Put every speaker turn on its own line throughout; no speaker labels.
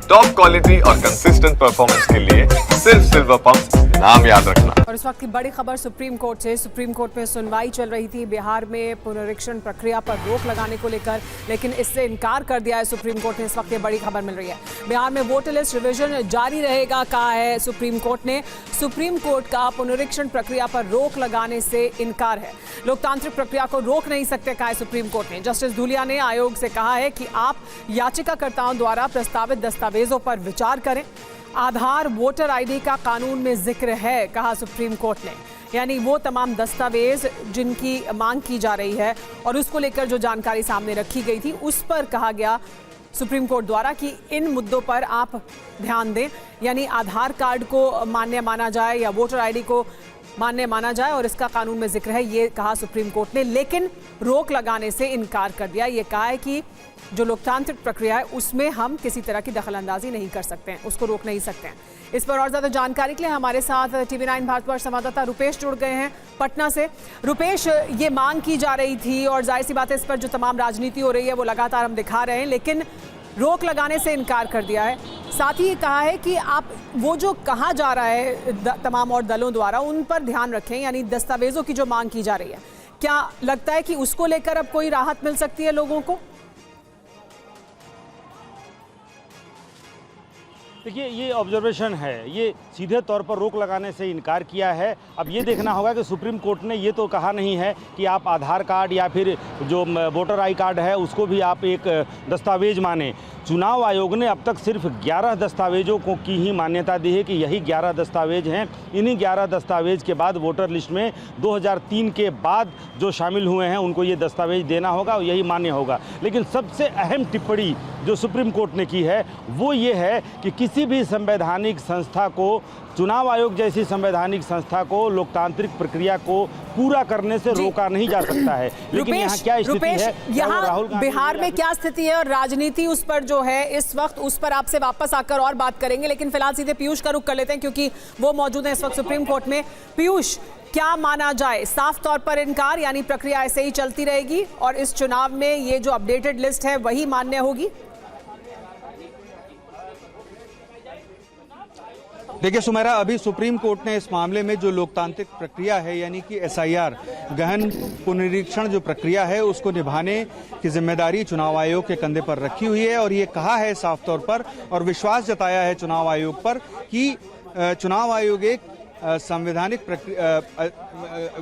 Top quality और consistent performance के लिए सिर्फ सिल्वर पंप नाम याद रखना।
और इस वक्त की बड़ी खबर सुप्रीम कोर्ट से। सुप्रीम कोर्ट में सुनवाई चल रही थी बिहार में पुनरीक्षण प्रक्रिया पर रोक लगाने को लेकर, लेकिन इससे इनकार कर दिया है सुप्रीम कोर्ट ने। इस वक्त ये बड़ी खबर मिल रही है। बिहार में वोटर लिस्ट रिवीजन जारी रहेगा, कहा है सुप्रीम कोर्ट ने। सुप्रीम कोर्ट का पुनरीक्षण प्रक्रिया पर रोक लगाने से इनकार है। लोकतांत्रिक प्रक्रिया को रोक नहीं सकते, कहा है सुप्रीम कोर्ट ने। जस्टिस धूलिया ने आयोग से कहा है कि आप याचिकाकर्ताओं द्वारा प्रस्तावित दस्तावेजों पर विचार करें। आधार वोटर आईडी का कानून में जिक्र है, कहा सुप्रीम कोर्ट ने। यानी वो तमाम दस्तावेज जिनकी मांग की जा रही है और उसको लेकर जो जानकारी सामने रखी गई थी, उस पर कहा गया सुप्रीम कोर्ट द्वारा कि इन मुद्दों पर आप ध्यान दें। यानी आधार कार्ड को मान्य माना जाए या वोटर आईडी को मान्य माना जाए और इसका कानून में जिक्र है, ये कहा सुप्रीम कोर्ट ने। लेकिन रोक लगाने से इनकार कर दिया। ये कहा है कि जो लोकतांत्रिक प्रक्रिया है उसमें हम किसी तरह की दखलंदाजी नहीं कर सकते हैं, उसको रोक नहीं सकते हैं। इस पर और ज़्यादा जानकारी के लिए हमारे साथ TV9 भारतवर्ष संवाददाता रुपेश जुड़ गए हैं पटना से। रुपेश, ये मांग की जा रही थी और जाहिर सी बात है इस पर जो तमाम राजनीति हो रही है वो लगातार हम दिखा रहे हैं, लेकिन रोक लगाने से इनकार कर दिया है। साथ ही कहा है कि आप वो जो कहा जा रहा है तमाम और दलों द्वारा, उन पर ध्यान रखें। यानी दस्तावेजों की जो मांग की जा रही है, क्या लगता है कि उसको लेकर अब कोई राहत मिल सकती है लोगों को?
देखिए, ये ऑब्जर्वेशन है, ये सीधे तौर पर रोक लगाने से इनकार किया है। अब ये देखना होगा कि सुप्रीम कोर्ट ने ये तो कहा नहीं है कि आप आधार कार्ड या फिर जो वोटर आई कार्ड है उसको भी आप एक दस्तावेज माने। चुनाव आयोग ने अब तक सिर्फ 11 दस्तावेजों को की ही मान्यता दी है कि यही 11 दस्तावेज हैं। इन्हीं 11 दस्तावेज के बाद वोटर लिस्ट में 2003 के बाद जो शामिल हुए हैं उनको ये दस्तावेज देना होगा और यही मान्य होगा। लेकिन सबसे अहम टिप्पणी जो सुप्रीम कोर्ट ने की है वो ये है कि किसी भी संवैधानिक संस्था को, चुनाव आयोग जैसी संवैधानिक संस्था को लोकतांत्रिक प्रक्रिया को पूरा करने से रोका नहीं जा सकता है। लेकिन यहाँ क्या स्थिति है,
यहाँ बिहार में क्या स्थिति है और राजनीति उस पर जो है इस वक्त, उस पर आपसे वापस आकर और बात करेंगे। लेकिन फिलहाल सीधे पीयूष का रुख कर लेते हैं क्योंकि वो मौजूद है इस वक्त सुप्रीम कोर्ट में। पीयूष, क्या माना जाए? साफ तौर पर इनकार, यानी प्रक्रिया ऐसे ही चलती रहेगी और इस चुनाव में ये जो अपडेटेड लिस्ट है वही मान्य होगी?
देखिए सुमेरा, अभी सुप्रीम कोर्ट ने इस मामले में जो लोकतांत्रिक प्रक्रिया है यानी कि SIR गहन पुनरीक्षण जो प्रक्रिया है उसको निभाने की जिम्मेदारी चुनाव आयोग के कंधे पर रखी हुई है और ये कहा है साफ तौर पर और विश्वास जताया है चुनाव आयोग पर कि चुनाव आयोग एक संवैधानिक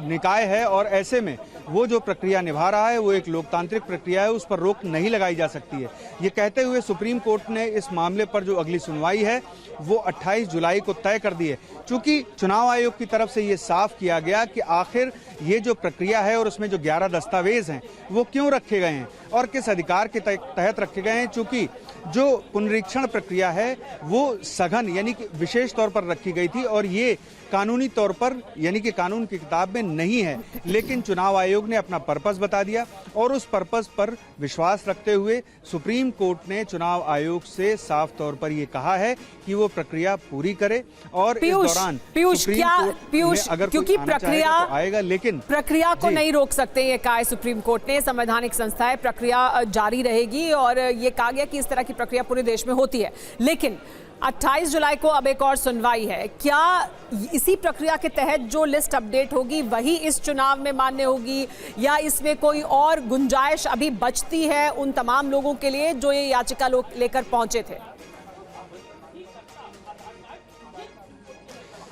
निकाय है और ऐसे में वो जो प्रक्रिया निभा रहा है वो एक लोकतांत्रिक प्रक्रिया है, उस पर रोक नहीं लगाई जा सकती है। ये कहते हुए सुप्रीम कोर्ट ने इस मामले पर जो अगली सुनवाई है वो 28 जुलाई को तय कर दी है। चूंकि चुनाव आयोग की तरफ से ये साफ किया गया कि आखिर ये जो प्रक्रिया है और उसमें जो 11 दस्तावेज हैं वो क्यों रखे गए हैं और किस अधिकार के तहत रखे गए हैं। चूंकि जो पुनरीक्षण प्रक्रिया है वो सघन यानी कि विशेष तौर पर रखी गई थी और ये कानूनी तौर पर यानी कि कानून की किताब में नहीं है, लेकिन चुनाव आयोग ने अपना पर्पस बता दिया और उस पर्पस पर विश्वास रखते हुए सुप्रीम कोर्ट ने चुनाव आयोग से साफ तौर पर यह कहा है कि वो प्रक्रिया पूरी करे। और इस दौरान
पीयूष
अगर
क्योंकि प्रक्रिया
तो आएगा, लेकिन
प्रक्रिया को नहीं रोक सकते, ये कहा है सुप्रीम कोर्ट ने। संवैधानिक संस्था है, प्रक्रिया जारी रहेगी और ये कहा गया कि इस तरह की प्रक्रिया पूरे देश में होती है। लेकिन 28 जुलाई को अब एक और सुनवाई है। क्या इसी प्रक्रिया के तहत जो लिस्ट अपडेट होगी वही इस चुनाव में मान्य होगी या इसमें कोई और गुंजाइश अभी बचती है उन तमाम लोगों के लिए जो ये याचिका लेकर पहुंचे थे?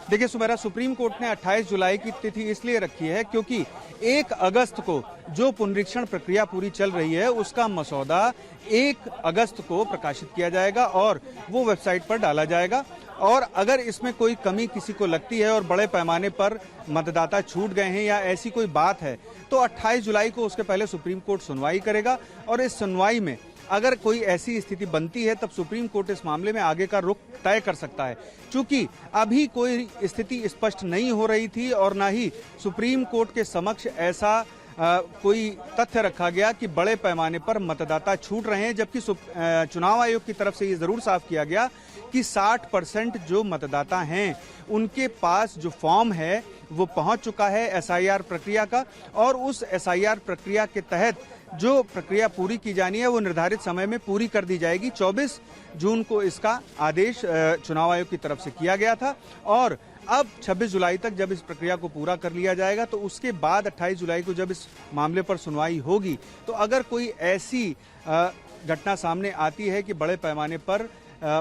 देखिए सुमेरा, सुप्रीम कोर्ट ने 28 जुलाई की तिथि इसलिए रखी है क्योंकि 1 अगस्त को जो पुनरीक्षण प्रक्रिया पूरी चल रही है उसका मसौदा 1 अगस्त को प्रकाशित किया जाएगा और वो वेबसाइट पर डाला जाएगा। और अगर इसमें कोई कमी किसी को लगती है और बड़े पैमाने पर मतदाता छूट गए हैं या ऐसी कोई बात है तो 28 जुलाई को उसके पहले सुप्रीम कोर्ट सुनवाई करेगा और इस सुनवाई में अगर कोई ऐसी स्थिति बनती है तब सुप्रीम कोर्ट इस मामले में आगे का रुख तय कर सकता है। चूंकि अभी कोई स्थिति स्पष्ट नहीं हो रही थी और ना ही सुप्रीम कोर्ट के समक्ष ऐसा कोई तथ्य रखा गया कि बड़े पैमाने पर मतदाता छूट रहे हैं, जबकि चुनाव आयोग की तरफ से ये जरूर साफ किया गया कि 60% जो मतदाता हैं उनके पास जो फॉर्म है वो पहुंच चुका है SIR प्रक्रिया का और उस SIR प्रक्रिया के तहत जो प्रक्रिया पूरी की जानी है वो निर्धारित समय में पूरी कर दी जाएगी। 24 जून को इसका आदेश चुनाव आयोग की तरफ से किया गया था और अब 26 जुलाई तक जब इस प्रक्रिया को पूरा कर लिया जाएगा तो उसके बाद 28 जुलाई को जब इस मामले पर सुनवाई होगी तो अगर कोई ऐसी घटना सामने आती है कि बड़े पैमाने पर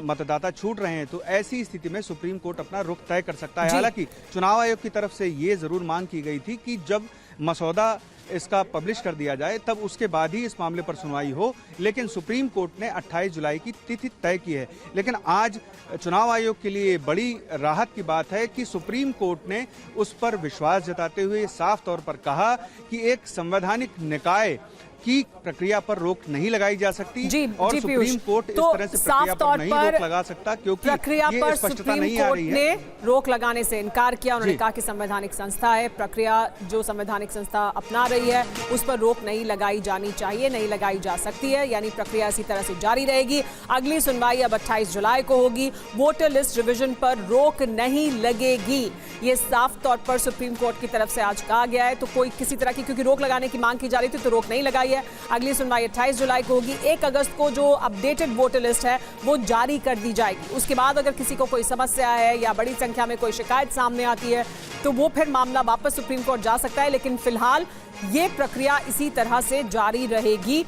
मतदाता छूट रहे हैं तो ऐसी स्थिति में सुप्रीम कोर्ट अपना रुख तय कर सकता है। हालांकि चुनाव आयोग की तरफ से ये जरूर मांग की गई थी कि जब मसौदा इसका पब्लिश कर दिया जाए तब उसके बाद ही इस मामले पर सुनवाई हो, लेकिन सुप्रीम कोर्ट ने 28 जुलाई की तिथि तय की है। लेकिन आज चुनाव आयोग के लिए बड़ी राहत की बात है कि सुप्रीम कोर्ट ने उस पर विश्वास जताते हुए साफ तौर पर कहा कि एक संवैधानिक निकाय की प्रक्रिया पर रोक नहीं लगाई जा सकती और सुप्रीम कोर्ट इस तरह से प्रक्रिया पर नहीं रोक लगा सकता क्योंकि
प्रक्रिया पर सुप्रीम कोर्ट ने रोक लगाने से इनकार किया। उन्होंने कहा कि संवैधानिक संस्था है, प्रक्रिया जो संवैधानिक संस्था अपना रही है उस पर रोक नहीं लगाई जानी चाहिए, नहीं लगाई जा सकती है, यानी प्रक्रिया इसी तरह से जारी रहेगी। अगली सुनवाई अब 28 जुलाई को होगी। वोटर लिस्ट रिवीजन पर रोक नहीं लगेगी, ये साफ तौर पर सुप्रीम कोर्ट की तरफ से आज कहा गया है। तो कोई किसी तरह की, क्योंकि रोक लगाने की मांग की जा रही थी तो रोक नहीं लगाई है। अगली सुनवाई 28 जुलाई को होगी। 1 अगस्त को जो अपडेटेड वोटर लिस्ट है वो जारी कर दी जाएगी। उसके बाद अगर किसी को कोई समस्या है या बड़ी संख्या में कोई शिकायत सामने आती है तो वो फिर मामला वापस सुप्रीम कोर्ट जा सकता है। लेकिन फिलहाल ये प्रक्रिया इसी तरह से जारी रहेगी।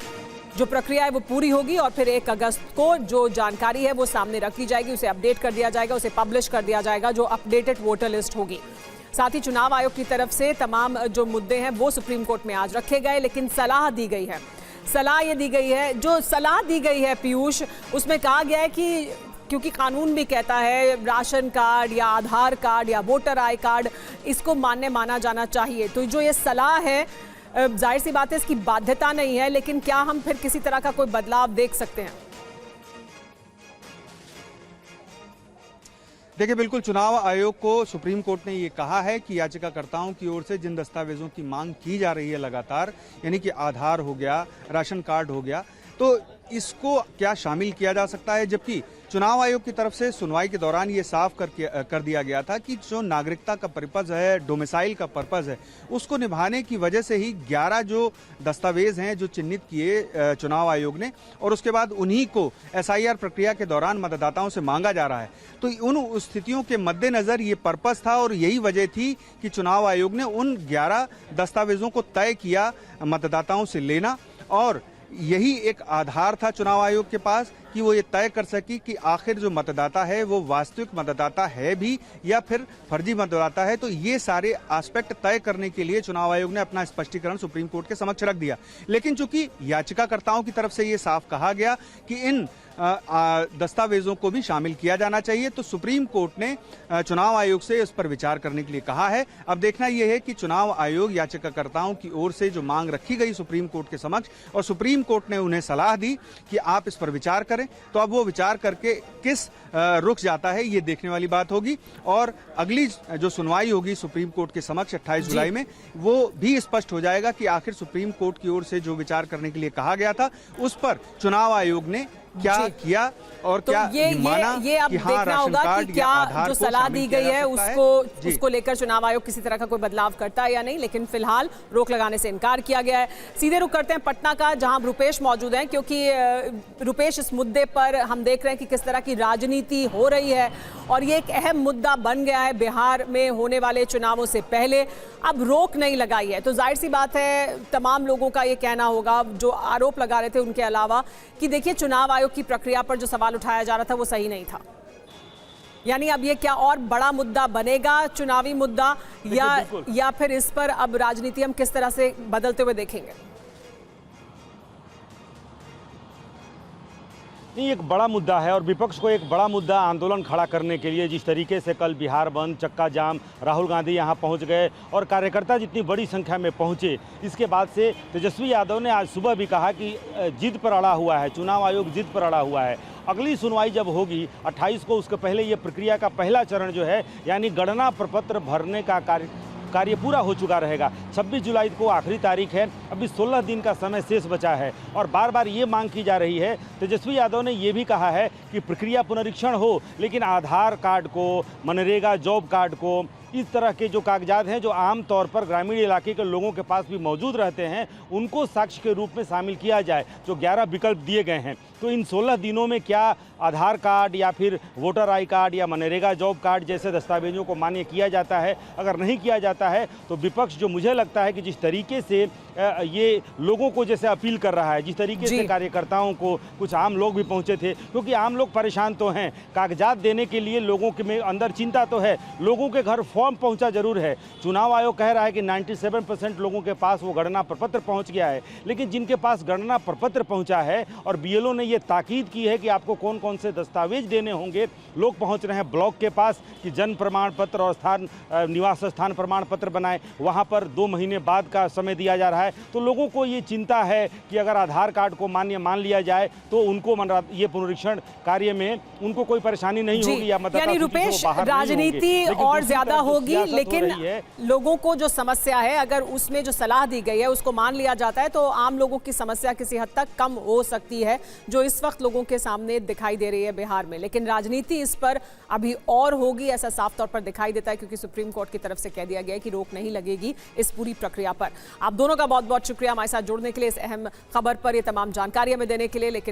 जो प्रक्रिया है वो पूरी होगी और फिर 1 अगस्त को जो जानकारी है वो सामने रख दी जाएगी, उसे अपडेट कर दिया जाएगा, उसे पब्लिश कर दिया जाएगा जो अपडेटेड वोटर लिस्ट होगी। साथ ही चुनाव आयोग की तरफ से तमाम जो मुद्दे हैं वो सुप्रीम कोर्ट में आज रखे गए, लेकिन सलाह दी गई है। सलाह ये दी गई है, जो सलाह दी गई है पीयूष, उसमें कहा गया है कि क्योंकि कानून भी कहता है राशन कार्ड या आधार कार्ड या वोटर आई कार्ड इसको मान्य माना जाना चाहिए, तो जो ये सलाह है जाहिर सी बात है इसकी बाध्यता नहीं है, लेकिन क्या हम फिर किसी तरह का कोई बदलाव देख सकते हैं?
देखिए, बिल्कुल चुनाव आयोग को सुप्रीम कोर्ट ने ये कहा है कि याचिकाकर्ताओं की ओर से जिन दस्तावेजों की मांग की जा रही है लगातार, यानी कि आधार हो गया, राशन कार्ड हो गया, तो इसको क्या शामिल किया जा सकता है। जबकि चुनाव आयोग की तरफ से सुनवाई के दौरान ये साफ कर दिया गया था कि जो नागरिकता का पर्पज है, डोमिसाइल का पर्पज है, उसको निभाने की वजह से ही 11 जो दस्तावेज हैं जो चिन्हित किए चुनाव आयोग ने और उसके बाद उन्हीं को एसआईआर प्रक्रिया के दौरान मतदाताओं से मांगा जा रहा है। तो उन स्थितियों के मद्देनजर ये पर्पज था और यही वजह थी कि चुनाव आयोग ने उन 11 दस्तावेजों को तय किया मतदाताओं से लेना, और यही एक आधार था चुनाव आयोग के पास कि वो ये तय कर सकी कि आखिर जो मतदाता है वो वास्तविक मतदाता है भी या फिर फर्जी मतदाता है। तो ये सारे एस्पेक्ट तय करने के लिए चुनाव आयोग ने अपना स्पष्टीकरण सुप्रीम कोर्ट के समक्ष रख दिया। लेकिन चूंकि याचिकाकर्ताओं की तरफ से ये साफ कहा गया कि इन दस्तावेजों को भी शामिल किया जाना चाहिए, तो सुप्रीम कोर्ट ने चुनाव आयोग से इस पर विचार करने के लिए कहा है। अब देखना यह है कि चुनाव आयोग याचिकाकर्ताओं की ओर से जो मांग रखी गई सुप्रीम कोर्ट के समक्ष और सुप्रीम कोर्ट ने उन्हें सलाह दी कि आप इस पर विचार करें, तो अब वो विचार करके किस रुख जाता है ये देखने वाली बात होगी। और अगली जो सुनवाई होगी सुप्रीम कोर्ट के समक्ष 28 जुलाई में, वो भी स्पष्ट हो जाएगा कि आखिर सुप्रीम कोर्ट की ओर से जो विचार करने के लिए कहा गया था उस पर चुनाव आयोग ने क्या किया और तो क्या माना
ये अब देखना होगा कि क्या जो सलाह दी गई है उसको लेकर चुनाव आयोग किसी तरह का कोई बदलाव करता है या नहीं। लेकिन फिलहाल रोक लगाने से इनकार किया गया है। सीधे रुक करते हैं पटना का, जहां रुपेश मौजूद हैं, क्योंकि रुपेश इस मुद्दे पर हम देख रहे हैं कि किस तरह की राजनीति हो रही है और ये एक अहम मुद्दा बन गया है बिहार में होने वाले चुनावों से पहले। अब रोक नहीं लगाई है तो जाहिर सी बात है तमाम लोगों का ये कहना होगा जो आरोप लगा रहे थे उनके अलावा कि देखिए चुनाव आयोग की प्रक्रिया पर जो सवाल उठाया जा रहा था वो सही नहीं था। यानी अब ये क्या और बड़ा मुद्दा बनेगा, चुनावी मुद्दा, या फिर इस पर अब राजनीति हम किस तरह से बदलते हुए देखेंगे?
नहीं, एक बड़ा मुद्दा है और विपक्ष को एक बड़ा मुद्दा आंदोलन खड़ा करने के लिए जिस तरीके से कल बिहार बंद, चक्का जाम, राहुल गांधी यहां पहुंच गए और कार्यकर्ता जितनी बड़ी संख्या में पहुंचे, इसके बाद से तेजस्वी यादव ने आज सुबह भी कहा कि जिद पर अड़ा हुआ है, चुनाव आयोग जिद पर अड़ा हुआ है। अगली सुनवाई जब होगी 28 को, उसके पहले ये प्रक्रिया का पहला चरण जो है यानी गणना प्रपत्र भरने का कार्य पूरा हो चुका रहेगा। 26 जुलाई को आखिरी तारीख है, अभी 16 दिन का समय शेष बचा है और बार बार ये मांग की जा रही है। तेजस्वी यादव ने ये भी कहा है कि प्रक्रिया पुनरीक्षण हो, लेकिन आधार कार्ड को, मनरेगा जॉब कार्ड को इस तरह के जो कागजात हैं जो आम तौर पर ग्रामीण इलाके के लोगों के पास भी मौजूद रहते हैं, उनको साक्ष्य के रूप में शामिल किया जाए। जो 11 विकल्प दिए गए हैं, तो इन 16 दिनों में क्या आधार कार्ड या फिर वोटर आई कार्ड या मनरेगा जॉब कार्ड जैसे दस्तावेजों को मान्य किया जाता है? अगर नहीं किया जाता है तो विपक्ष, जो मुझे लगता है कि जिस तरीके से ये लोगों को जैसे अपील कर रहा है, जिस तरीके से कार्यकर्ताओं को, कुछ आम लोग भी पहुंचे थे, क्योंकि आम लोग परेशान तो हैं, कागजात देने के लिए लोगों के में अंदर चिंता तो है, लोगों के घर फॉर्म पहुंचा जरूर है। चुनाव आयोग कह रहा है कि 97% लोगों के पास वो गणना प्रपत्र पहुंच गया है, लेकिन जिनके पास गणना प्रपत्र पहुंचा है और बीएलओ ने ये ताकीद की है कि आपको कौन कौन से दस्तावेज देने होंगे, लोग पहुंच रहे हैं ब्लॉक के पास कि जन्म प्रमाण पत्र और निवास स्थान प्रमाण पत्र बनाए, वहां पर 2 महीने बाद का समय दिया जा रहा है। तो लोगों को ये चिंता है कि अगर आधार कार्ड को मान्य मान लिया जाए तो उनको ये पुनरीक्षण कार्य में उनको कोई परेशानी नहीं होगी, या मतलब
यानी रुपेश, राजनीति और ज्यादा होगी, लेकिन लोगों को जो समस्या है, अगर उसमें जो सलाह दी गई है उसको मान लिया जाता है तो आम लोगों की समस्या किसी हद तक कम हो सकती है, जो इस वक्त लोगों के सामने दिखाई दे रही है बिहार में। लेकिन राजनीति इस पर अभी और होगी, ऐसा साफ तौर पर दिखाई देता है, क्योंकि सुप्रीम कोर्ट की तरफ से कह दिया गया है कि रोक नहीं लगेगी इस पूरी प्रक्रिया पर। आप दोनों का बहुत बहुत शुक्रिया हमारे साथ जुड़ने के लिए, इस अहम खबर पर ये तमाम जानकारियां हमें देने के लिए। लेकिन